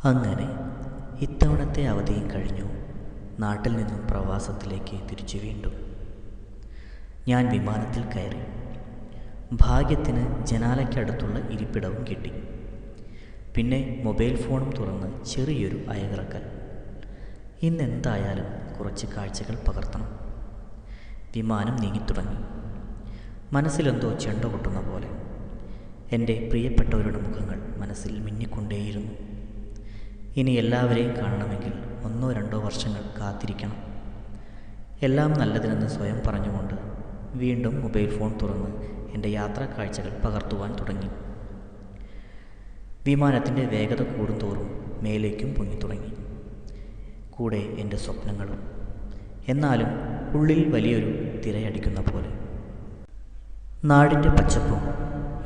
അങ്ങനെ ഇത്തവണത്തെ അവധിയും കഴിഞ്ഞു. നാട്ടിൽ നിന്നും പ്രവാസത്തിലേക്ക് തിരിച്ചു വീണ്ടും ഞാൻ വിമാനത്തിൽ കയറി. ഭാഗ്യത്തിന് ജനാലയ്ക്കടുത്തുള്ള ഇരിപ്പിടവും കിട്ടി. പിന്നെ മൊബൈൽ ഫോണും തുറന്ന് ചെറിയൊരു അയവിറക്കൽ. ഇന്നെന്തായാലും കുറച്ച് കാഴ്ചകൾ പകർത്തണം. വിമാനം നീങ്ങിത്തുടങ്ങി. മനസ്സിലെന്തോ ചെണ്ട കൊട്ടുന്ന പോലെ എൻ്റെ പ്രിയപ്പെട്ടവരുടെ മുഖങ്ങൾ മനസ്സിൽ മിന്നിക്കൊണ്ടേയിരുന്നു. ഇനി എല്ലാവരെയും കാണണമെങ്കിൽ 1-2 വർഷങ്ങൾ കാത്തിരിക്കണം. എല്ലാം നല്ലതിനെന്ന് സ്വയം പറഞ്ഞുകൊണ്ട് വീണ്ടും മൊബൈൽ ഫോൺ തുറന്ന് എൻ്റെ യാത്രാ കാഴ്ചകൾ പകർത്തുവാൻ തുടങ്ങി. വിമാനത്തിൻ്റെ വേഗത കൂടുന്തോറും മേലേക്കും പൊങ്ങിത്തുടങ്ങി. കൂടെ എൻ്റെ സ്വപ്നങ്ങളും. എന്നാലും ഉള്ളിൽ വലിയൊരു തിരയടിക്കുന്ന പോലെ. നാടിൻ്റെ പച്ചപ്പും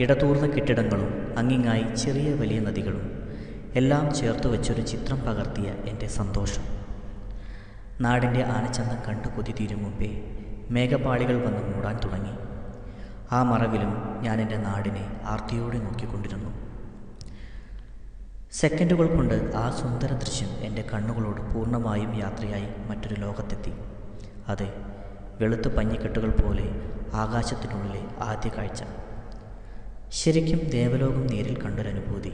ഇടതൂർന്ന കെട്ടിടങ്ങളും അങ്ങിങ്ങായി ചെറിയ വലിയ നദികളും എല്ലാം ചേർത്ത് വെച്ചൊരു ചിത്രം പകർത്തിയ എൻ്റെ സന്തോഷം. നാടിൻ്റെ ആനച്ചന്തം കണ്ടു കൊതി തീരും മുമ്പേ മേഘപാളികൾ വന്ന് മൂടാൻ തുടങ്ങി. ആ മറവിലും ഞാൻ എൻ്റെ നാടിനെ ആർത്തിയോടെ നോക്കിക്കൊണ്ടിരുന്നു. സെക്കൻഡുകൾ കൊണ്ട് ആ സുന്ദര ദൃശ്യം എൻ്റെ കണ്ണുകളോട് പൂർണ്ണമായും യാത്രയായി മറ്റൊരു ലോകത്തെത്തി. അതെ, വെളുത്ത പഞ്ഞിക്കെട്ടുകൾ പോലെ ആകാശത്തിനുള്ളിലെ ആദ്യ കാഴ്ച. ശരിക്കും ദേവലോകം നേരിൽ കണ്ടൊരനുഭൂതി.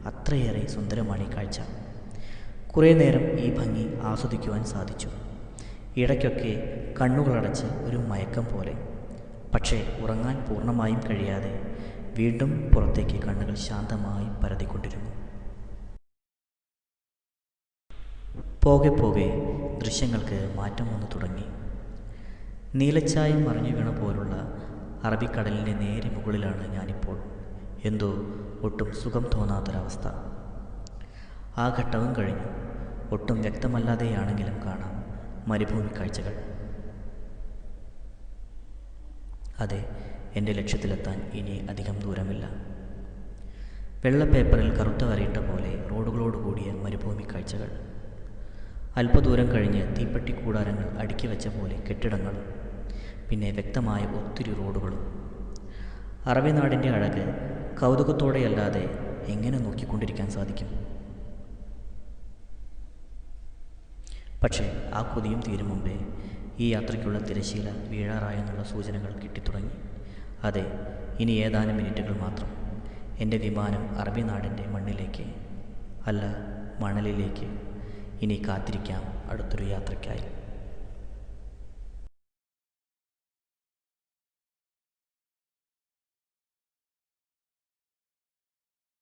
അത്രയേറെ സുന്ദരമാണ് ഈ കാഴ്ച. കുറേ നേരം ഈ ഭംഗി ആസ്വദിക്കുവാൻ സാധിച്ചു. ഇടയ്ക്കൊക്കെ കണ്ണുകളടച്ച് ഒരു മയക്കം പോലെ. പക്ഷേ ഉറങ്ങാൻ പൂർണ്ണമായും കഴിയാതെ വീണ്ടും പുറത്തേക്ക് കണ്ണുകൾ ശാന്തമായി പരതിക്കൊണ്ടിരുന്നു. പോകെ പോകെ ദൃശ്യങ്ങൾക്ക് മാറ്റം വന്നു തുടങ്ങി. നീലച്ചായം മറിഞ്ഞു വീണ പോലുള്ള അറബിക്കടലിൻ്റെ നേരെ മുകളിലാണ് ഞാനിപ്പോൾ. എന്തോ ഒട്ടും സുഖം തോന്നാത്തൊരവസ്ഥ. ആ ഘട്ടവും കഴിഞ്ഞു. ഒട്ടും വ്യക്തമല്ലാതെയാണെങ്കിലും കാണാം മരുഭൂമി കാഴ്ചകൾ. അതെ, എൻ്റെ ലക്ഷ്യത്തിലെത്താൻ ഇനി അധികം ദൂരമില്ല. വെള്ള പേപ്പറിൽ കറുത്ത വരയിട്ട പോലെ റോഡുകളോടുകൂടിയ മരുഭൂമി കാഴ്ചകൾ. അല്പദൂരം കഴിഞ്ഞ് തീപ്പെട്ടി കൂടാരങ്ങൾ അടുക്കി വെച്ച പോലെ കെട്ടിടങ്ങളും പിന്നെ വ്യക്തമായ ഒത്തിരി റോഡുകളും. അറബി നാടിൻ്റെ അഴക് കൗതുകത്തോടെയല്ലാതെ എങ്ങനെ നോക്കിക്കൊണ്ടിരിക്കാൻ സാധിക്കും? പക്ഷേ ആ കൊതിയും തീരും മുമ്പേ ഈ യാത്രയ്ക്കുള്ള തിരശീല വീഴാറായെന്നുള്ള സൂചനകൾ കിട്ടിത്തുടങ്ങി. അതെ, ഇനി ഏതാനും മിനിറ്റുകൾ മാത്രം എൻ്റെ വിമാനം അറബി നാടിൻ്റെ മണ്ണിലേക്ക്, അല്ല മണലിലേക്ക്. ഇനി കാത്തിരിക്കാം അടുത്തൊരു യാത്രയ്ക്കായി.